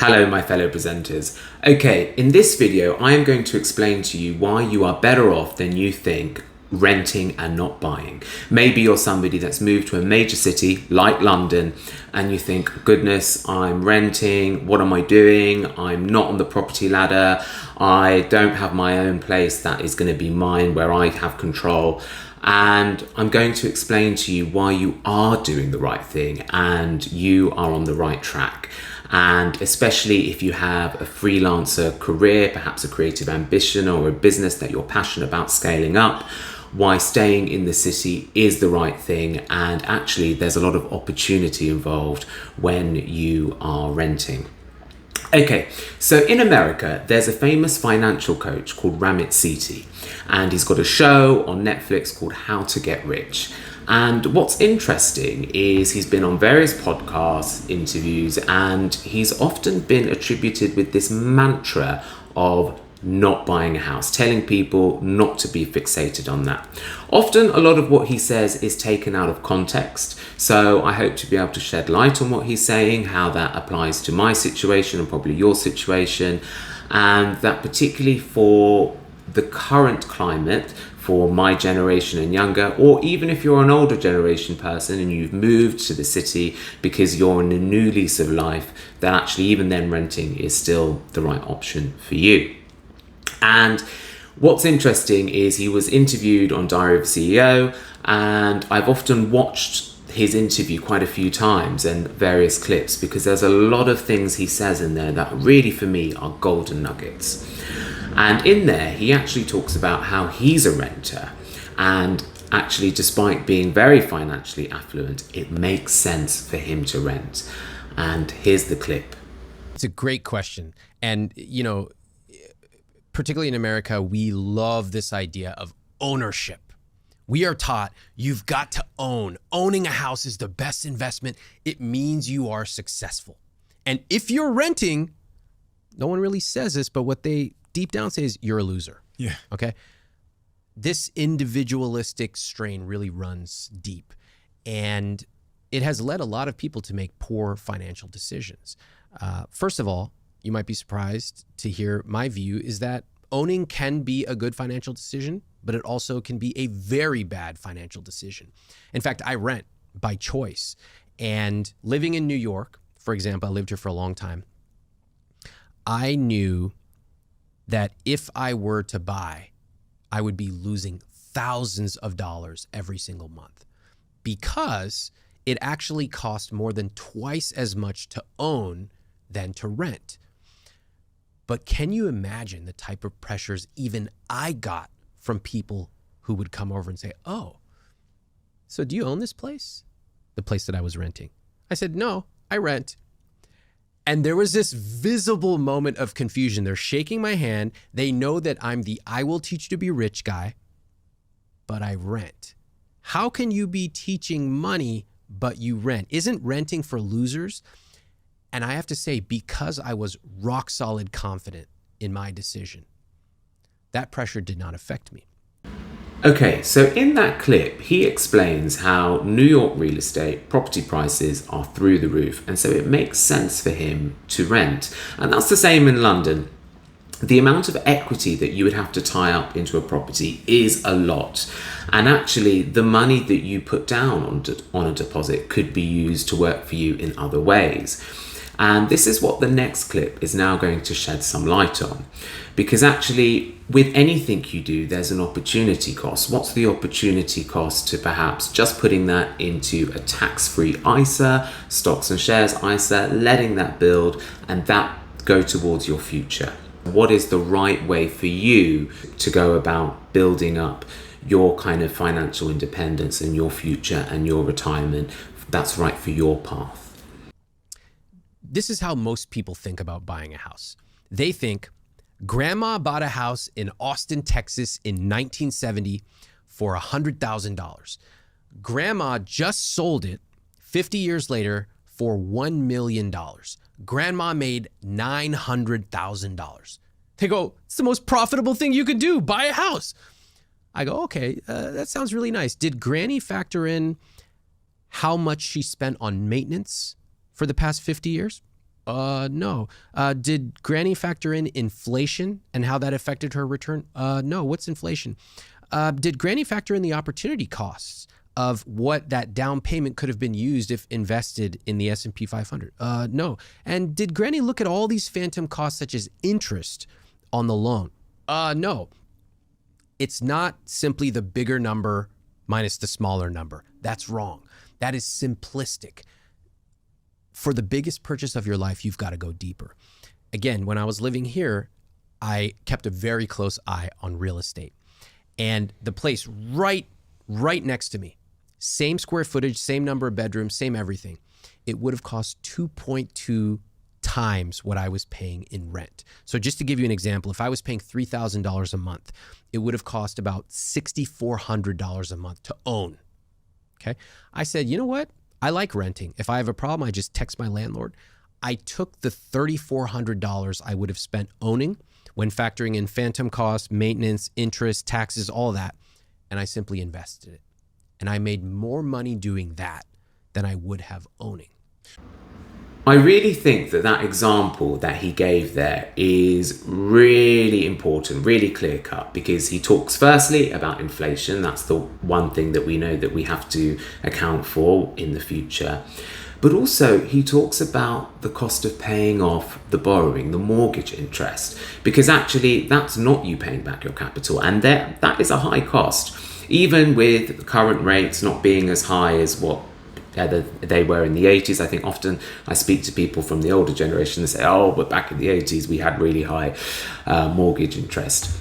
Hello, my fellow presenters. Okay, in this video, I am going to explain to you why you are better off than you think renting and not buying. Maybe you're somebody that's moved to a major city like London and you think, goodness, I'm renting, what am I doing? I'm not on the property ladder. I don't have my own place that is going to be mine where I have control. And I'm going to explain to you why you are doing the right thing and you are on the right track. And especially if you have a freelancer career, perhaps a creative ambition or a business that you're passionate about scaling up, why staying in the city is the right thing. And actually there's a lot of opportunity involved when you are renting. Okay, so in America, there's a famous financial coach called Ramit Sethi, and he's got a show on Netflix called How to Get Rich. And what's interesting is he's been on various podcasts, interviews, and he's often been attributed with this mantra of not buying a house, telling people not to be fixated on that. Often a lot of what he says is taken out of context, so I hope to be able to shed light on what he's saying, how that applies to my situation and probably your situation, and that particularly for the current climate, for my generation and younger, or even if you're an older generation person and you've moved to the city because you're in a new lease of life, then actually even then renting is still the right option for you. And what's interesting is he was interviewed on Diary of a CEO, and I've often watched his interview quite a few times and various clips because there's a lot of things he says in there that really for me are golden nuggets. And in there he actually talks about how he's a renter, and actually despite being very financially affluent, it makes sense for him to rent. And here's the clip. It's a great question. And particularly in America, we love this idea of ownership. We are taught you've got to own. Owning a house is the best investment. It means you are successful. And if you're renting, no one really says this, but what they deep down say is you're a loser. Yeah. Okay. This individualistic strain really runs deep, and it has led a lot of people to make poor financial decisions. First of all, you might be surprised to hear my view is that owning can be a good financial decision, but it also can be a very bad financial decision. In fact, I rent by choice. And living in New York, for example, I lived here for a long time. I knew that if I were to buy, I would be losing thousands of dollars every single month because it actually cost more than twice as much to own than to rent. But can you imagine the type of pressures even I got from people who would come over and say, oh, so do you own this place? The place that I was renting. I said, no, I rent. And there was this visible moment of confusion. They're shaking my hand. They know that I'm the I will teach you to be rich guy, but I rent. How can you be teaching money, but you rent? Isn't renting for losers? And I have to say, because I was rock solid confident in my decision, that pressure did not affect me. Okay, so in that clip, he explains how New York real estate property prices are through the roof, and so it makes sense for him to rent. And that's the same in London. The amount of equity that you would have to tie up into a property is a lot. And actually, the money that you put down on a deposit could be used to work for you in other ways. And this is what the next clip is now going to shed some light on. Because actually, with anything you do, there's an opportunity cost. What's the opportunity cost to perhaps just putting that into a tax-free ISA, stocks and shares ISA, letting that build, and that go towards your future? What is the right way for you to go about building up your kind of financial independence and your future and your retirement that's right for your path? This is how most people think about buying a house. They think, grandma bought a house in Austin, Texas in 1970 for $100,000. Grandma just sold it 50 years later for $1 million. Grandma made $900,000. They go, it's the most profitable thing you could do, buy a house. I go, okay, that sounds really nice. Did Granny factor in how much she spent on maintenance for the past 50 years? No. Did Granny factor in inflation and how that affected her return? No. What's inflation? Did Granny factor in the opportunity costs of what that down payment could have been used if invested in the S&P 500? No. And did Granny look at all these phantom costs such as interest on the loan? No. It's not simply the bigger number minus the smaller number. That's wrong. That is simplistic. For the biggest purchase of your life, you've got to go deeper. Again, when I was living here, I kept a very close eye on real estate. And the place right next to me, same square footage, same number of bedrooms, same everything, it would have cost 2.2 times what I was paying in rent. So just to give you an example, if I was paying $3,000 a month, it would have cost about $6,400 a month to own. Okay. I said, you know what? I like renting. If I have a problem, I just text my landlord. I took the $3,400 I would have spent owning when factoring in phantom costs, maintenance, interest, taxes, all that, and I simply invested it. And I made more money doing that than I would have owning. I really think that example that he gave there is really important, really clear cut, because he talks firstly about inflation. That's the one thing that we know that we have to account for in the future. But also he talks about the cost of paying off the borrowing, the mortgage interest, because actually that's not you paying back your capital. And that is a high cost, even with current rates not being as high as what they were in the 80s. I think often I speak to people from the older generation and say, oh, but back in the 80s, we had really high mortgage interest.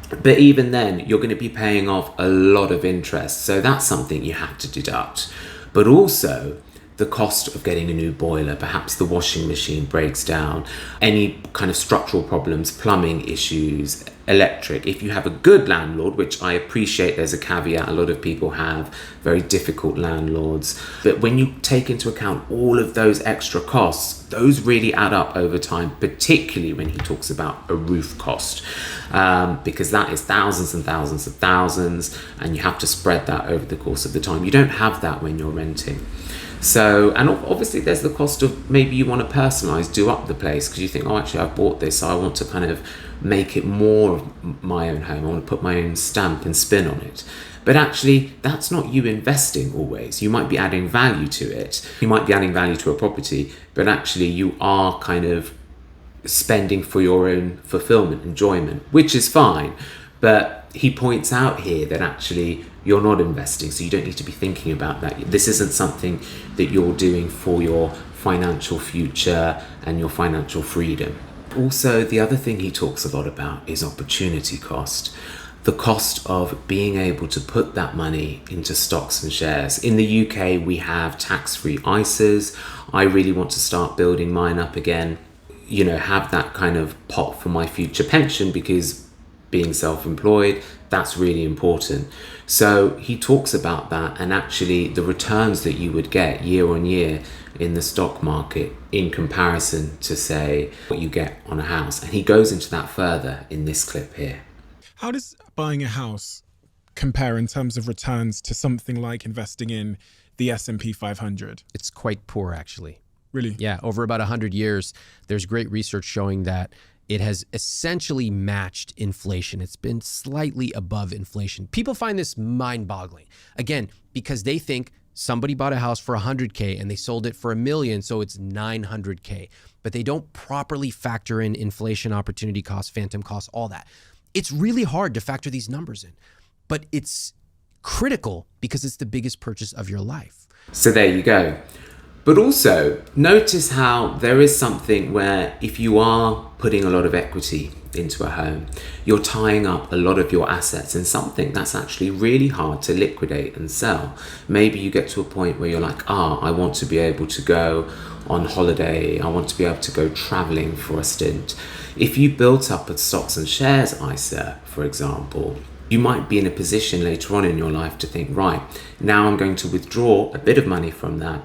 But even then, you're going to be paying off a lot of interest. So that's something you have to deduct. But also the cost of getting a new boiler, perhaps the washing machine breaks down, any kind of structural problems, plumbing issues, electric. If you have a good landlord, which I appreciate there's a caveat, a lot of people have very difficult landlords, but when you take into account all of those extra costs, those really add up over time, particularly when he talks about a roof cost, because that is thousands and thousands of thousands, and you have to spread that over the course of the time. You don't have that when you're renting. So, and obviously there's the cost of maybe you want to personalize, do up the place, because you think, oh, actually I've bought this, so I want to kind of make it more of my own home. I want to put my own stamp and spin on it. But actually, that's not you investing always. You might be adding value to it. You might be adding value to a property, but actually you are kind of spending for your own fulfillment, enjoyment, which is fine. But he points out here that actually you're not investing, so you don't need to be thinking about that. This isn't something that you're doing for your financial future and your financial freedom. Also, the other thing he talks a lot about is opportunity cost. The cost of being able to put that money into stocks and shares. In the UK, we have tax-free ISAs. I really want to start building mine up again, have that kind of pot for my future pension, because being self-employed, that's really important. So he talks about that, and actually the returns that you would get year on year in the stock market in comparison to, say, what you get on a house. And he goes into that further in this clip here. How does buying a house compare in terms of returns to something like investing in the S&P 500? It's quite poor, actually. Really? Yeah, over about 100 years, there's great research showing that it has essentially matched inflation. It's been slightly above inflation. People find this mind-boggling. Again, because they think somebody bought a house for 100K and they sold it for $1 million, so it's 900K. But they don't properly factor in inflation, opportunity costs, phantom costs, all that. It's really hard to factor these numbers in, but it's critical because it's the biggest purchase of your life. So there you go. But also notice how there is something where if you are putting a lot of equity into a home, you're tying up a lot of your assets in something that's actually really hard to liquidate and sell. Maybe you get to a point where you're like, I want to be able to go on holiday. I want to be able to go traveling for a stint. If you built up a stocks and shares ISA, for example, you might be in a position later on in your life to think, right, now I'm going to withdraw a bit of money from that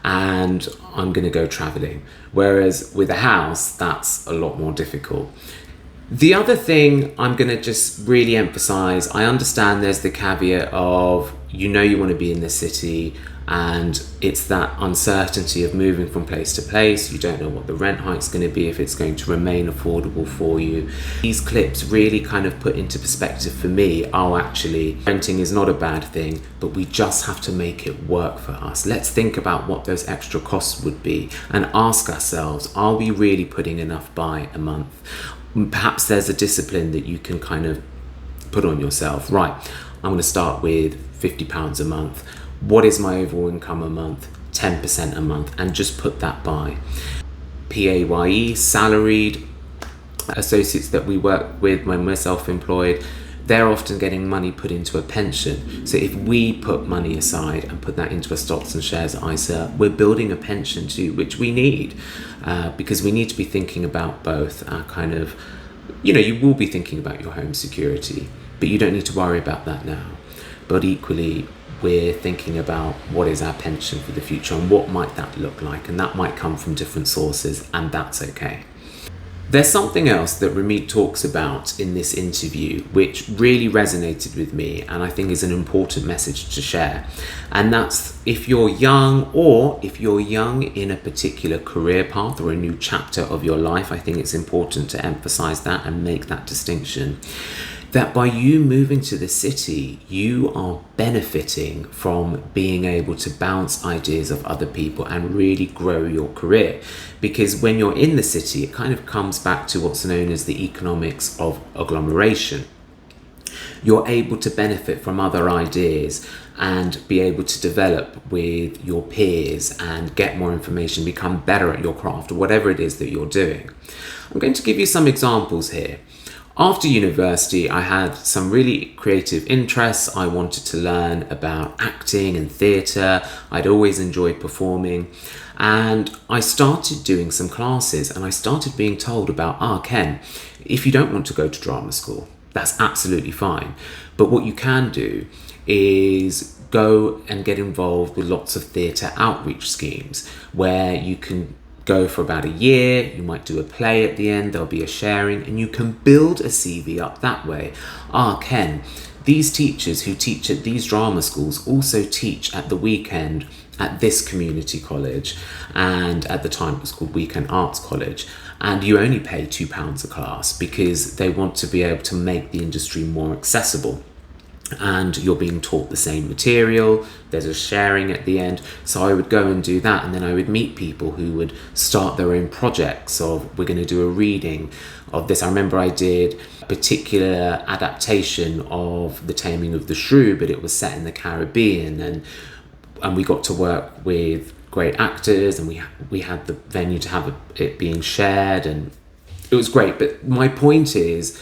and I'm going to go traveling. Whereas with a house, that's a lot more difficult. The other thing I'm going to just really emphasize, I understand there's the caveat of, you want to be in the city, And it's that uncertainty of moving from place to place. You don't know what the rent hike's going to be, if it's going to remain affordable for you. These clips really kind of put into perspective for me, oh, actually, renting is not a bad thing, but we just have to make it work for us. Let's think about what those extra costs would be and ask ourselves, are we really putting enough by a month? Perhaps there's a discipline that you can kind of put on yourself. Right, I'm going to start with £50 a month. What is my overall income a month? 10% a month, and just put that by. PAYE, salaried associates that we work with when we're self-employed, they're often getting money put into a pension. So if we put money aside and put that into a stocks and shares ISA, we're building a pension too, which we need, because we need to be thinking about both our kind of, you will be thinking about your home security, but you don't need to worry about that now. But equally, we're thinking about what is our pension for the future and what might that look like, and that might come from different sources, and that's okay. There's something else that Ramit talks about in this interview which really resonated with me, and I think is an important message to share. And that's, if you're young, or if you're young in a particular career path or a new chapter of your life, I think it's important to emphasize that and make that distinction. That by you moving to the city, you are benefiting from being able to bounce ideas of other people and really grow your career. Because when you're in the city, it kind of comes back to what's known as the economics of agglomeration. You're able to benefit from other ideas and be able to develop with your peers and get more information, become better at your craft or whatever it is that you're doing. I'm going to give you some examples here. After university, I had some really creative interests. I wanted to learn about acting and theatre. I'd always enjoyed performing. And I started doing some classes, and I started being told about, Ken, if you don't want to go to drama school, that's absolutely fine. But what you can do is go and get involved with lots of theatre outreach schemes where you can go for about a year, you might do a play at the end, there'll be a sharing, and you can build a CV up that way. Ken, these teachers who teach at these drama schools also teach at the weekend at this community college, and at the time it was called Weekend Arts College, and you only pay £2 a class because they want to be able to make the industry more accessible. And you're being taught the same material, there's a sharing at the end. So I would go and do that, and then I would meet people who would start their own projects of, we're going to do a reading of this. I remember I did a particular adaptation of The Taming of the Shrew, but it was set in the Caribbean, and we got to work with great actors, and we had the venue to have it being shared, and it was great. But my point is,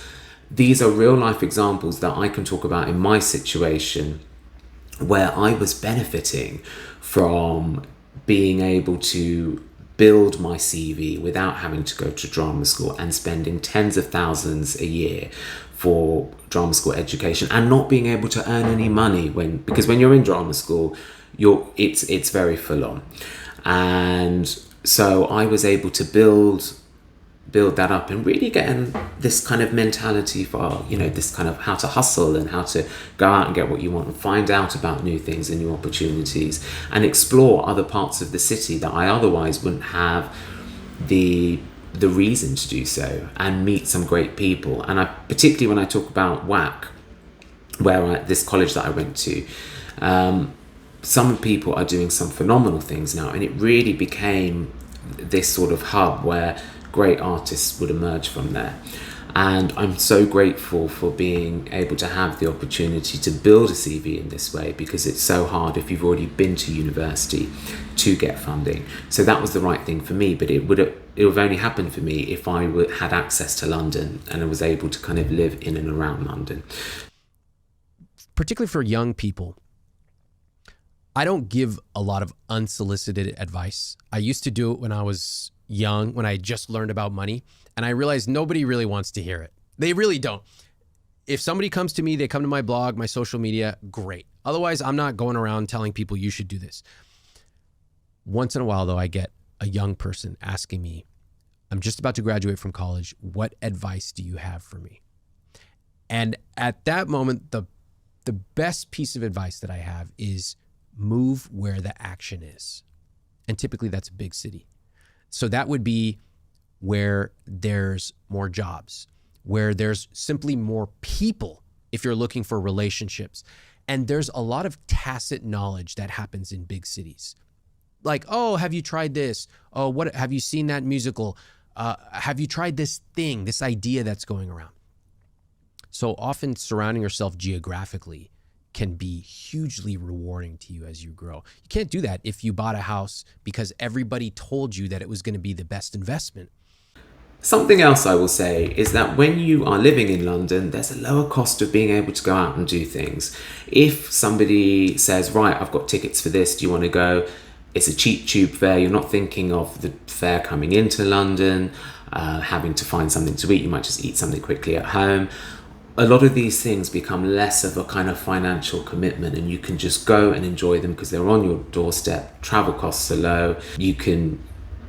these are real life examples that I can talk about in my situation where I was benefiting from being able to build my CV without having to go to drama school and spending tens of thousands a year for drama school education and not being able to earn any money because when you're in drama school, it's very full on. And so I was able to build that up and really getting this kind of mentality for, this kind of how to hustle and how to go out and get what you want and find out about new things and new opportunities and explore other parts of the city that I otherwise wouldn't have the reason to do so, and meet some great people. And I particularly when I talk about WAC, this college that I went to, some people are doing some phenomenal things now, and it really became this sort of hub where great artists would emerge from there. And I'm so grateful for being able to have the opportunity to build a CV in this way, because it's so hard if you've already been to university to get funding. So that was the right thing for me, but it would have only happened for me if I had access to London and I was able to kind of live in and around London. Particularly for young people, I don't give a lot of unsolicited advice. I used to do it when I was young, when I just learned about money, and I realized nobody really wants to hear it. They really don't. If somebody comes to me, they come to my blog, my social media, great. Otherwise, I'm not going around telling people you should do this. Once in a while, though, I get a young person asking me, I'm just about to graduate from college. What advice do you have for me? And at that moment, the best piece of advice that I have is move where the action is. And typically that's a big city. So that would be where there's more jobs, where there's simply more people if you're looking for relationships. And there's a lot of tacit knowledge that happens in big cities. Like, oh, have you tried this? Oh, what have you seen that musical? Have you tried this thing, this idea that's going around? So often surrounding yourself geographically can be hugely rewarding to you as you grow. You can't do that if you bought a house because everybody told you that it was going to be the best investment. Something else I will say is that when you are living in London, there's a lower cost of being able to go out and do things. If somebody says, right, I've got tickets for this, do you want to go? It's a cheap tube fare. You're not thinking of the fare coming into London, having to find something to eat. You might just eat something quickly at home. A lot of these things become less of a kind of financial commitment, and you can just go and enjoy them because they're on your doorstep. Travel costs are low. You can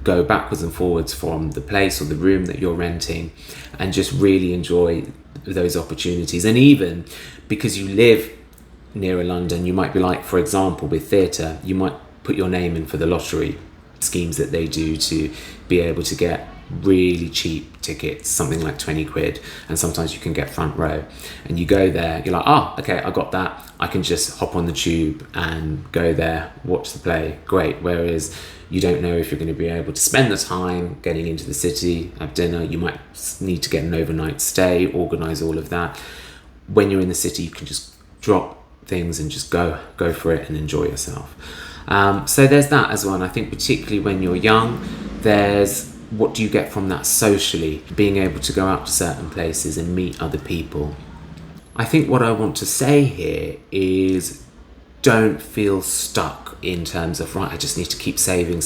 go backwards and forwards from the place or the room that you're renting and just really enjoy those opportunities. And even because you live nearer London, you might be like, for example, with theatre, you might put your name in for the lottery schemes that they do to be able to get really cheap tickets, something like 20 quid, and sometimes you can get front row, and you go there, you're like, oh, okay, I got that, I can just hop on the tube and go there, watch the play, great. Whereas you don't know if you're going to be able to spend the time getting into the city, have dinner, you might need to get an overnight stay, organise all of that. When you're in the city, you can just drop things and just go for it and enjoy yourself. So there's that as well, and I think particularly when you're young, there's what do you get from that socially, being able to go out to certain places and meet other people. I think what I want to say here is don't feel stuck in terms of, right, I just need to keep saving,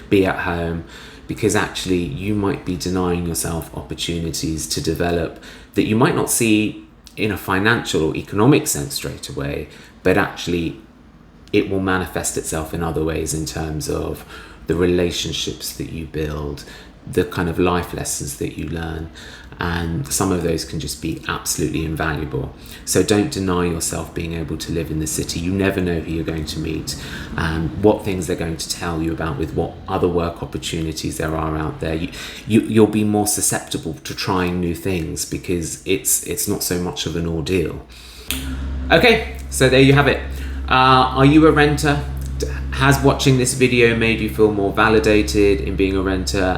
be at home, because actually you might be denying yourself opportunities to develop that you might not see in a financial or economic sense straight away, but actually it will manifest itself in other ways in terms of the relationships that you build, the kind of life lessons that you learn, and some of those can just be absolutely invaluable. So don't deny yourself being able to live in the city. You never know who you're going to meet and what things they're going to tell you about with what other work opportunities there are out there. You'll be more susceptible to trying new things because it's not so much of an ordeal. Okay, so there you have it. Are you a renter? Has watching this video made you feel more validated in being a renter,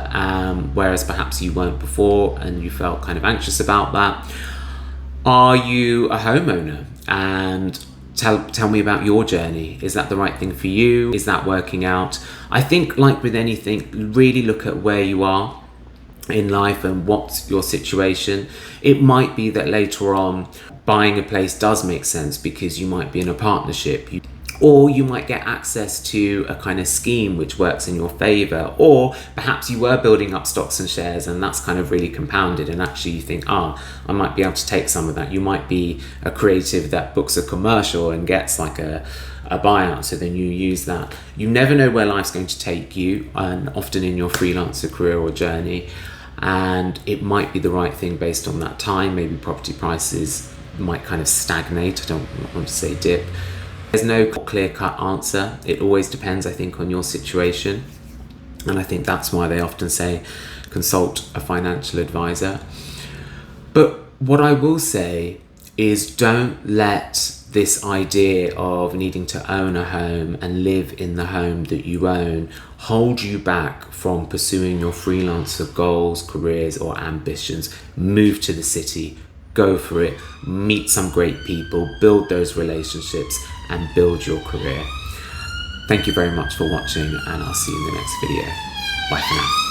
whereas perhaps you weren't before and you felt kind of anxious about that? Are you a homeowner? And tell me about your journey. Is that the right thing for you? Is that working out? I think, like with anything, really look at where you are in life and what's your situation. It might be that later on buying a place does make sense because you might be in a partnership, or you might get access to a kind of scheme which works in your favor, or perhaps you were building up stocks and shares and that's kind of really compounded and actually you think, I might be able to take some of that. You might be a creative that books a commercial and gets like a buyout, so then you use that. You never know where life's going to take you, and often in your freelancer career or journey, and it might be the right thing based on that time. Maybe property prices might kind of stagnate. I don't want to say dip. There's no clear-cut answer. It always depends, I think, on your situation. And I think that's why they often say consult a financial advisor. But what I will say is don't let this idea of needing to own a home and live in the home that you own hold you back from pursuing your freelancer goals, careers, or ambitions. Move to the city. Go for it. Meet some great people. Build those relationships and build your career. Thank you very much for watching, and I'll see you in the next video. Bye for now.